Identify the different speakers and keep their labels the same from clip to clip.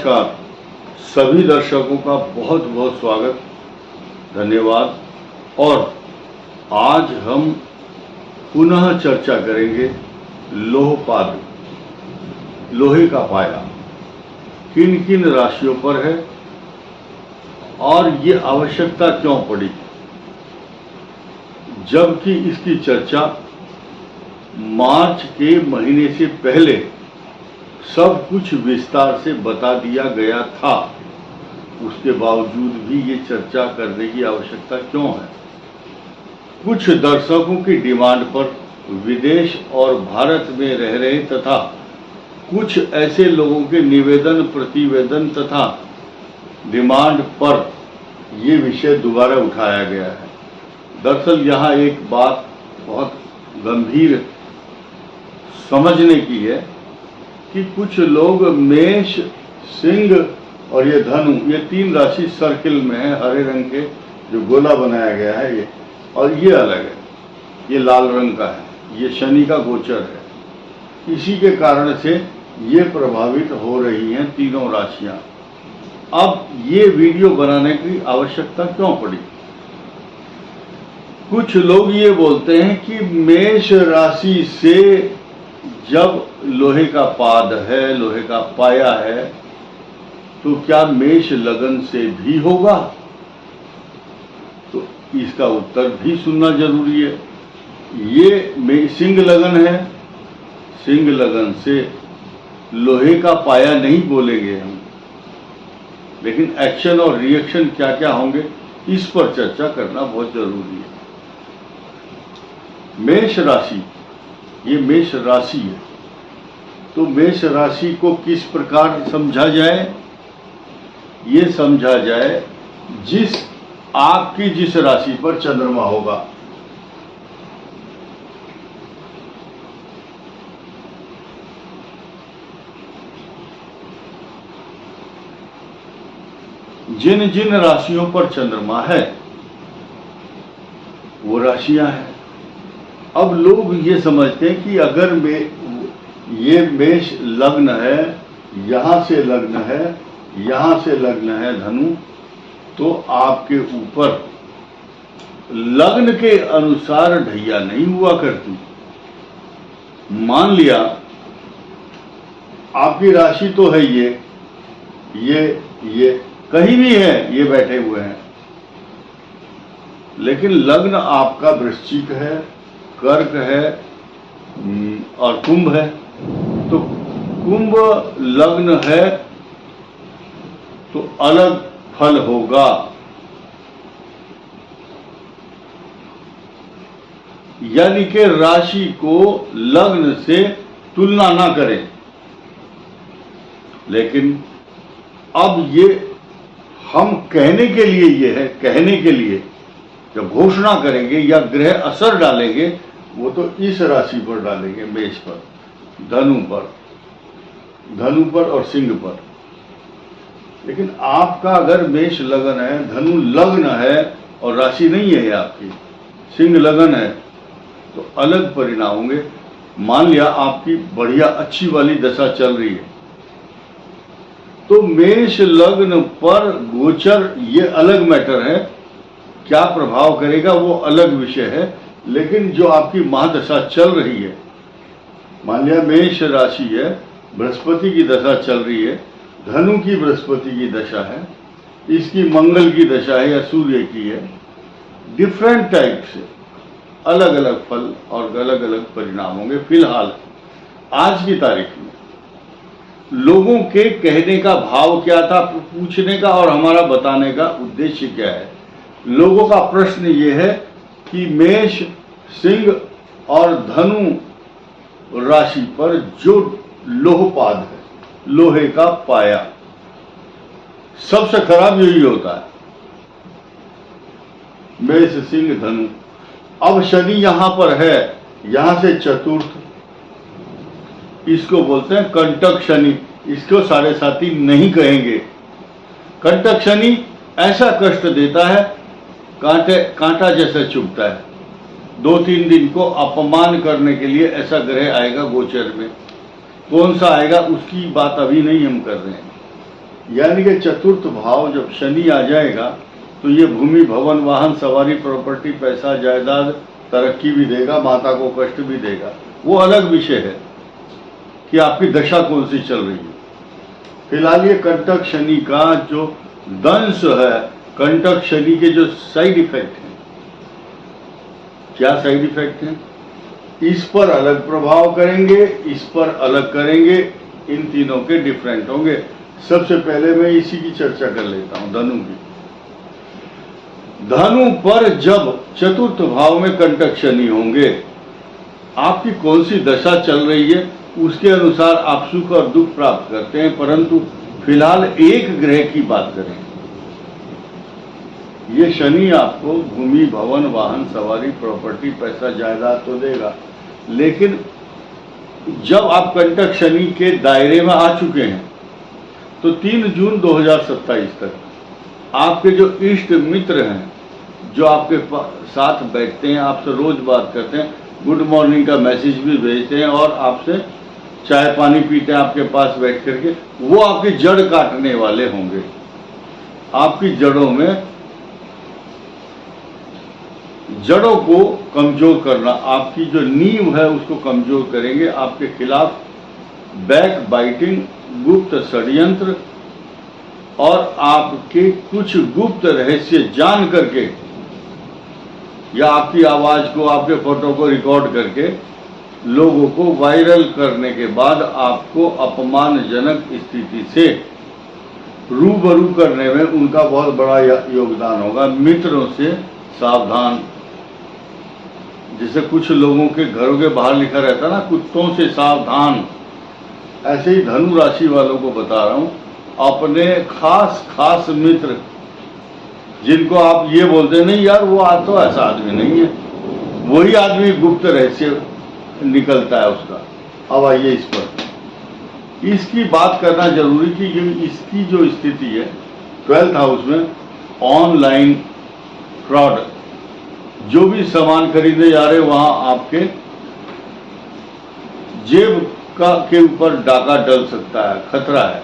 Speaker 1: नमस्कार। सभी दर्शकों का बहुत बहुत स्वागत, धन्यवाद। और आज हम पुनः चर्चा करेंगे लोहपाद, लोहे का पाया किन किन राशियों पर है और ये आवश्यकता क्यों पड़ी, जबकि इसकी चर्चा मार्च के महीने से पहले सब कुछ विस्तार से बता दिया गया था। उसके बावजूद भी ये चर्चा करने की आवश्यकता क्यों है? कुछ दर्शकों की डिमांड पर विदेश और भारत में रह रहे तथा कुछ ऐसे लोगों के निवेदन, प्रतिवेदन तथा डिमांड पर ये विषय दोबारा उठाया गया है। दरअसल यहाँ एक बात बहुत गंभीर समझने की है कि कुछ लोग मेष, सिंह और ये धनु, ये तीन राशि सर्किल में है, हरे रंग के जो गोला बनाया गया है ये, और ये अलग है, ये लाल रंग का है, ये शनि का गोचर है। इसी के कारण से ये प्रभावित हो रही हैं तीनों राशियां। अब ये वीडियो बनाने की आवश्यकता क्यों पड़ी? कुछ लोग ये बोलते हैं कि मेष राशि से जब लोहे का पाद है, लोहे का पाया है, तो क्या मेष लगन से भी होगा? तो इसका उत्तर भी सुनना जरूरी है। ये सिंह लगन है, सिंह लगन से लोहे का पाया नहीं बोलेंगे हम, लेकिन एक्शन और रिएक्शन क्या क्या होंगे इस पर चर्चा करना बहुत जरूरी है। मेष राशि, ये मेष राशि है, तो मेष राशि को किस प्रकार समझा जाए? ये समझा जाए आपकी जिस राशि पर चंद्रमा होगा, जिन जिन राशियों पर चंद्रमा है वो राशियां हैं। अब लोग ये समझते हैं कि अगर ये मेष लग्न है, यहां से लग्न है, यहां से लग्न है धनु, तो आपके ऊपर लग्न के अनुसार ढैया नहीं हुआ करती। मान लिया आपकी राशि तो है ये कहीं भी है, ये बैठे हुए हैं, लेकिन लग्न आपका वृश्चिक है, कर्क है और कुंभ है। तो कुंभ लग्न है तो अलग फल होगा। यानी कि राशि को लग्न से तुलना ना करें। लेकिन अब ये हम कहने के लिए, ये है कहने के लिए, जब घोषणा करेंगे या ग्रह असर डालेंगे वो तो इस राशि पर डालेंगे, मेष पर, धनु पर और सिंह पर। लेकिन आपका अगर मेष लगन है, धनु लग्न है और राशि नहीं है आपकी, सिंह लगन है, तो अलग परिणाम होंगे। मान लिया आपकी बढ़िया अच्छी वाली दशा चल रही है, तो मेष लग्न पर गोचर ये अलग मैटर है, क्या प्रभाव करेगा वो अलग विषय है। लेकिन जो आपकी महादशा चल रही है, मान लिया मेष राशि है, बृहस्पति की दशा चल रही है, धनु की बृहस्पति की दशा है, इसकी मंगल की दशा है या सूर्य की है, डिफरेंट टाइप से अलग अलग फल और अलग अलग परिणाम होंगे। फिलहाल आज की तारीख में लोगों के कहने का भाव क्या था, पूछने का और हमारा बताने का उद्देश्य क्या है? लोगों का प्रश्न ये है कि मेष, सिंह और धनु राशि पर जो लोहपाद है, लोहे का पाया, सबसे खराब यही होता है, मेष, सिंह, धनु। अब शनि यहां पर है, यहां से चतुर्थ, इसको बोलते हैं कंटक शनि। इसको साढ़े साथी नहीं कहेंगे। कंटक शनि ऐसा कष्ट देता है, कांटा जैसा चुभता है। 2-3 दिन को अपमान करने के लिए ऐसा ग्रह आएगा गोचर में। कौन सा आएगा उसकी बात अभी नहीं हम कर रहे हैं। यानी कि चतुर्थ भाव जब शनि आ जाएगा तो ये भूमि, भवन, वाहन, सवारी, प्रॉपर्टी, पैसा, जायदाद, तरक्की भी देगा, माता को कष्ट भी देगा। वो अलग विषय है कि आपकी दशा कौन सी चल रही है। फिलहाल ये कंटक शनि का जो दंश है, कंटक शनि के जो साइड इफेक्ट हैं, क्या साइड इफेक्ट हैं, इस पर अलग प्रभाव करेंगे, इस पर अलग करेंगे, इन तीनों के डिफरेंट होंगे। सबसे पहले मैं इसी की चर्चा कर लेता हूं, धनु की। धनु पर जब चतुर्थ भाव में कंटक शनि होंगे, आपकी कौन सी दशा चल रही है उसके अनुसार आप सुख और दुख प्राप्त करते हैं। परंतु फिलहाल एक ग्रह की बात करें, ये शनि आपको भूमि, भवन, वाहन, सवारी, प्रॉपर्टी, पैसा, जायदाद तो देगा, लेकिन जब आप कंटक शनि के दायरे में आ चुके हैं तो 3 जून 2027 तक आपके जो इष्ट मित्र हैं, जो आपके साथ बैठते हैं, आपसे रोज बात करते हैं, गुड मॉर्निंग का मैसेज भी भेजते हैं और आपसे चाय पानी पीते हैं आपके पास बैठ करके, वो आपकी जड़ काटने वाले होंगे। आपकी जड़ों को कमजोर करना, आपकी जो नींव है उसको कमजोर करेंगे। आपके खिलाफ बैक बाइटिंग, गुप्त षड्यंत्र और आपके कुछ गुप्त रहस्य जान करके या आपकी आवाज को, आपके फोटो को रिकॉर्ड करके लोगों को वायरल करने के बाद आपको अपमानजनक स्थिति से रूबरू करने में उनका बहुत बड़ा योगदान होगा। मित्रों से सावधान। जैसे कुछ लोगों के घरों के बाहर लिखा रहता ना, कुत्तों से सावधान, ऐसे ही धनु राशि वालों को बता रहा हूं, अपने खास मित्र जिनको आप ये बोलते नहीं यार वो आज तो ऐसा आदमी नहीं है, वही आदमी गुप्त रहस्य निकलता है उसका। अब आइए इस पर, इसकी बात करना जरूरी थी क्योंकि इसकी जो स्थिति है 12th हाउस में ऑनलाइन फ्रॉड, जो भी सामान खरीदने जा रहे वहां आपके जेब के ऊपर डाका डल सकता है, खतरा है।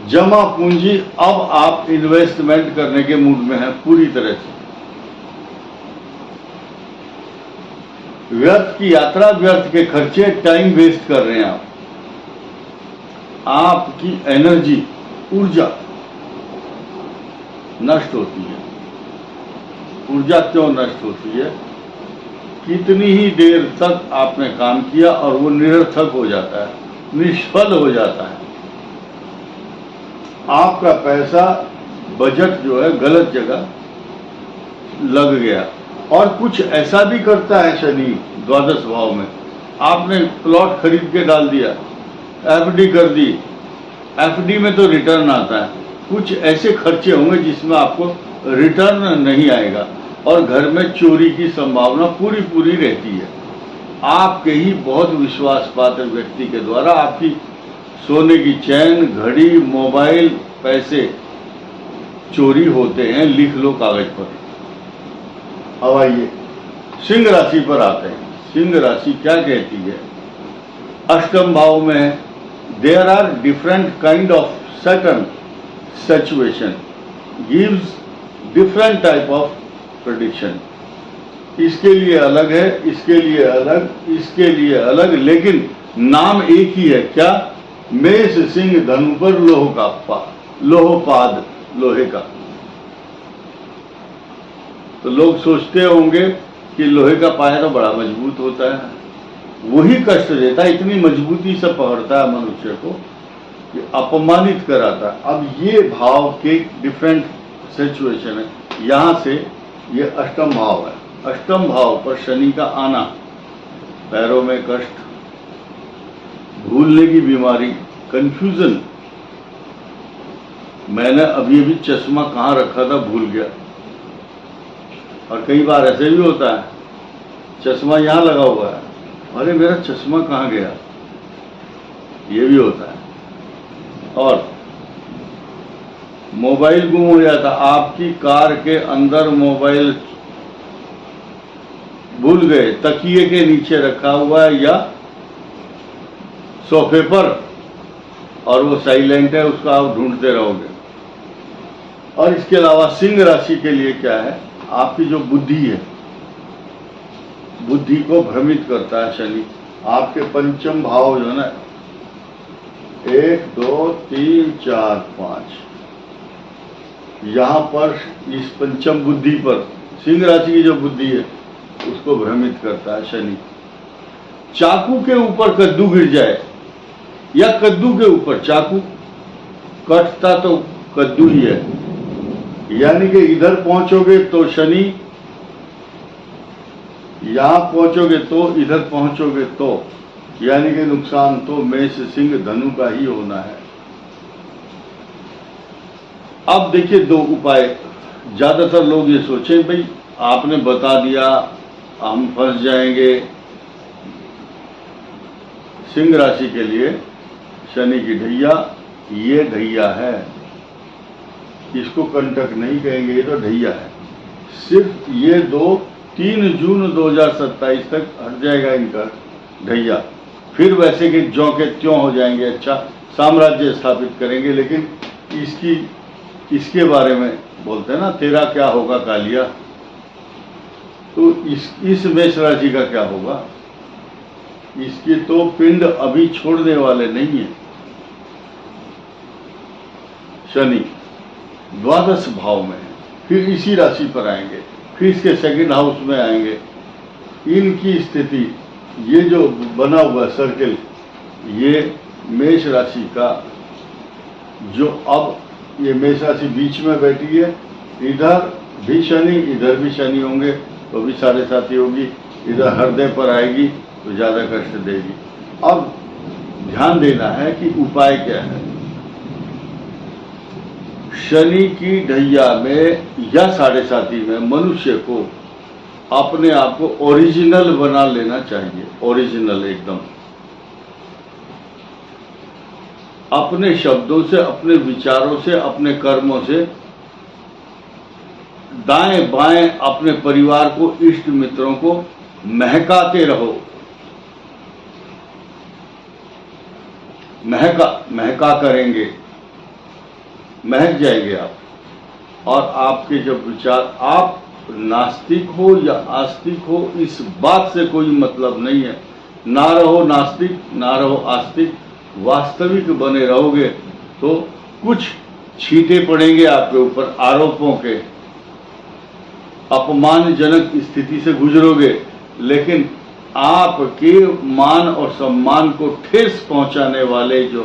Speaker 1: जमा पूंजी, अब आप इन्वेस्टमेंट करने के मूड में हैं पूरी तरह से। व्यर्थ की यात्रा, व्यर्थ के खर्चे, टाइम वेस्ट कर रहे हैं आप। आपकी एनर्जी, ऊर्जा नष्ट होती है। ऊर्जा क्यों नष्ट होती है? कितनी ही देर तक आपने काम किया और वो निरर्थक हो जाता है, निष्फल हो जाता है। आपका पैसा, बजट जो है गलत जगह लग गया। और कुछ ऐसा भी करता है शनि द्वादश भाव में, आपने प्लॉट खरीद के डाल दिया, एफडी कर दी, एफडी में तो रिटर्न आता है, कुछ ऐसे खर्चे होंगे जिसमें आपको रिटर्न नहीं आएगा और घर में चोरी की संभावना पूरी रहती है। आपके ही बहुत विश्वास पात्र व्यक्ति के द्वारा आपकी सोने की चैन, घड़ी, मोबाइल, पैसे चोरी होते हैं। लिख लो कागज पर। अब आइए सिंह राशि पर आते हैं। सिंह राशि क्या कहती है? अष्टम भाव में there are different kind of Saturn situation gives different type of prediction. इसके लिए अलग है, इसके लिए अलग, इसके लिए अलग, लेकिन नाम एक ही है। क्या? मेष, सिंह, धनु पर लोहपाद, लोहे का। तो लोग सोचते होंगे कि लोहे का पाया तो बड़ा मजबूत होता है, वही कष्ट देता है, इतनी मजबूती से पकड़ता है मनुष्य को कि अपमानित कराता है। अब ये भाव के डिफरेंट सिचुएशन है। यहां से ये अष्टम भाव है। अष्टम भाव पर शनि का आना, पैरों में कष्ट, भूलने की बीमारी, कंफ्यूजन। मैंने अभी चश्मा कहाँ रखा था भूल गया। और कई बार ऐसे भी होता है, चश्मा यहाँ लगा हुआ है, अरे मेरा चश्मा कहाँ गया, ये भी होता है। और मोबाइल गुम हो जाता, आपकी कार के अंदर मोबाइल भूल गए, तकिए के नीचे रखा हुआ है या सोफे पर, और वो साइलेंट है, उसका आप ढूंढते रहोगे। और इसके अलावा सिंह राशि के लिए क्या है, आपकी जो बुद्धि है, बुद्धि को भ्रमित करता है शनि। आपके पंचम भाव जो है ना, 1 2 3 4 5, यहां पर इस पंचम बुद्धि पर सिंह राशि की जो बुद्धि है उसको भ्रमित करता है शनि। चाकू के ऊपर कद्दू गिर जाए या कद्दू के ऊपर चाकू, कटता तो कद्दू ही है, यानी कि इधर पहुंचोगे तो शनि, यहां पहुंचोगे तो, इधर पहुंचोगे तो, यानी कि नुकसान तो मेष सिंह धनु का ही होना है। अब देखिए 2 उपाय। ज्यादातर लोग ये सोचें भाई आपने बता दिया हम फंस जाएंगे। सिंह राशि के लिए शनि की ढैया, ये ढैया है, इसको कंटक नहीं कहेंगे, ये तो ढैया है। सिर्फ ये 3 जून 2027 तक हट जाएगा इनका ढैया, फिर वैसे कि ज्यों के त्यों हो जाएंगे, अच्छा साम्राज्य स्थापित करेंगे। लेकिन इसके बारे में बोलते हैं ना, तेरा क्या होगा कालिया, तो इस मेष राशि का क्या होगा, इसकी तो पिंड अभी छोड़ने वाले नहीं है। शनि द्वादश भाव में है, फिर इसी राशि पर आएंगे, फिर इसके सेकंड हाउस में आएंगे। इनकी स्थिति, ये जो बना हुआ सर्किल, ये मेष राशि का, जो अब ये मेष राशि बीच में बैठी है, इधर भी शनि, इधर भी शनि होंगे तो भी 7.5 होगी, इधर हृदय पर आएगी तो ज्यादा कष्ट देगी। अब ध्यान देना है कि उपाय क्या है। शनि की ढैया में या 7.5 में मनुष्य को अपने आप को ओरिजिनल बना लेना चाहिए, ओरिजिनल एकदम, अपने शब्दों से, अपने विचारों से, अपने कर्मों से, दाएं बाएं अपने परिवार को, इष्ट मित्रों को महकाते रहो। महका करेंगे, महक जाएंगे आप। और आपके जब विचार, आप नास्तिक हो या आस्तिक हो, इस बात से कोई मतलब नहीं है। ना रहो नास्तिक, ना रहो आस्तिक, वास्तविक बने रहोगे तो कुछ छींटे पड़ेंगे आपके ऊपर आरोपों के, अपमानजनक स्थिति से गुजरोगे, लेकिन आपके मान और सम्मान को ठेस पहुंचाने वाले जो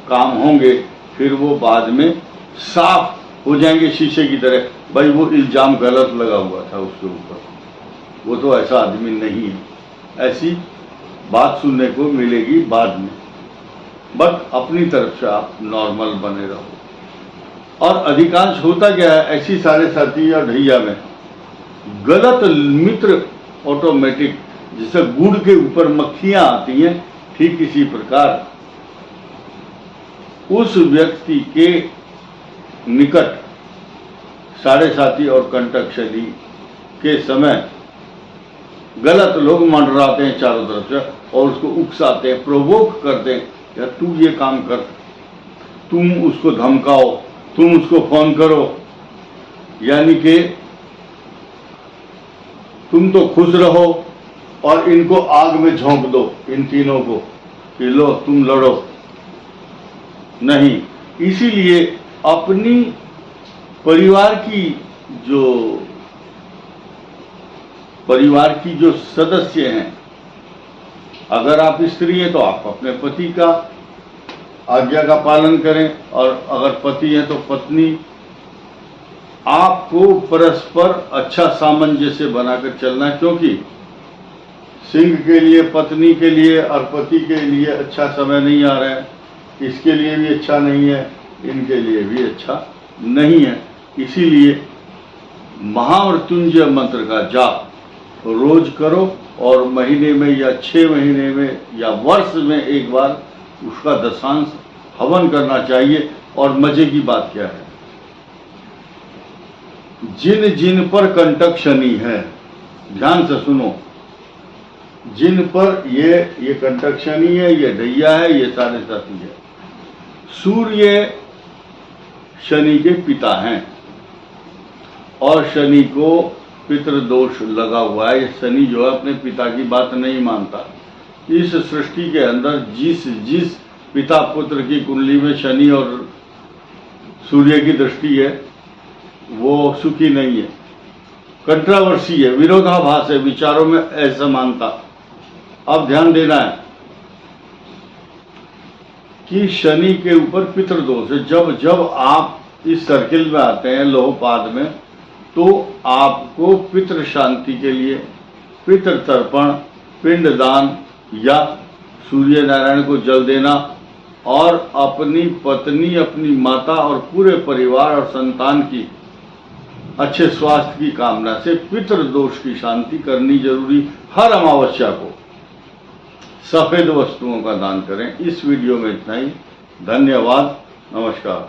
Speaker 1: काम होंगे, फिर वो बाद में साफ हो जाएंगे शीशे की तरह। भाई वो इल्जाम गलत लगा हुआ था उसके ऊपर, वो तो ऐसा आदमी नहीं है, ऐसी बात सुनने को मिलेगी बाद में। बट अपनी तरफ से आप नॉर्मल बने रहो। और अधिकांश होता क्या है, ऐसी 7.5 या ढैया में गलत मित्र ऑटोमेटिक, जैसे गुड़ के ऊपर मक्खियां आती हैं, ठीक इसी प्रकार उस व्यक्ति के निकट 7.5 और कंटक शनि के समय गलत लोग मंडराते हैं चारों तरफ से और उसको उकसाते हैं, प्रोवोक करते हैं, या तू ये काम कर, तुम उसको धमकाओ, तुम उसको फोन करो, यानी कि तुम तो खुश रहो और इनको आग में झोंक दो, इन तीनों को, कि लो तुम लड़ो। नहीं, इसीलिए अपनी परिवार की जो सदस्य हैं, अगर आप स्त्री हैं तो आप अपने पति का आज्ञा का पालन करें, और अगर पति हैं तो पत्नी, आपको परस्पर अच्छा सामंजस्य बनाकर चलना है। क्योंकि सिंह के लिए, पत्नी के लिए और पति के लिए अच्छा समय नहीं आ रहा है, इसके लिए भी अच्छा नहीं है, इनके लिए भी अच्छा नहीं है। इसीलिए महामृत्युंजय मंत्र का जाप रोज करो, और महीने में या 6 महीने में या वर्ष में एक बार उसका दशांश हवन करना चाहिए। और मजे की बात क्या है, जिन जिन पर कंटक शनि है, ध्यान से सुनो, जिन पर ये कंटक शनि है, ये ढैया है, ये 7.5 है, सूर्य शनि के पिता हैं और शनि को पितृदोष लगा हुआ है। शनि जो है अपने पिता की बात नहीं मानता। इस सृष्टि के अंदर जिस पिता पुत्र की कुंडली में शनि और सूर्य की दृष्टि है वो सुखी नहीं है, कंट्रावर्सी है, विरोधाभास है, विचारों में असमानता। अब ध्यान देना है कि शनि के ऊपर पितृदोष है। जब जब आप इस सर्किल में आते हैं लोहपाद में, तो आपको पितृ शांति के लिए पितृ तर्पण, पिंडदान या सूर्य नारायण को जल देना और अपनी पत्नी, अपनी माता और पूरे परिवार और संतान की अच्छे स्वास्थ्य की कामना से पितृदोष की शांति करनी जरूरी। हर अमावस्या को सफेद वस्तुओं का दान करें। इस वीडियो में इतना ही। धन्यवाद। नमस्कार।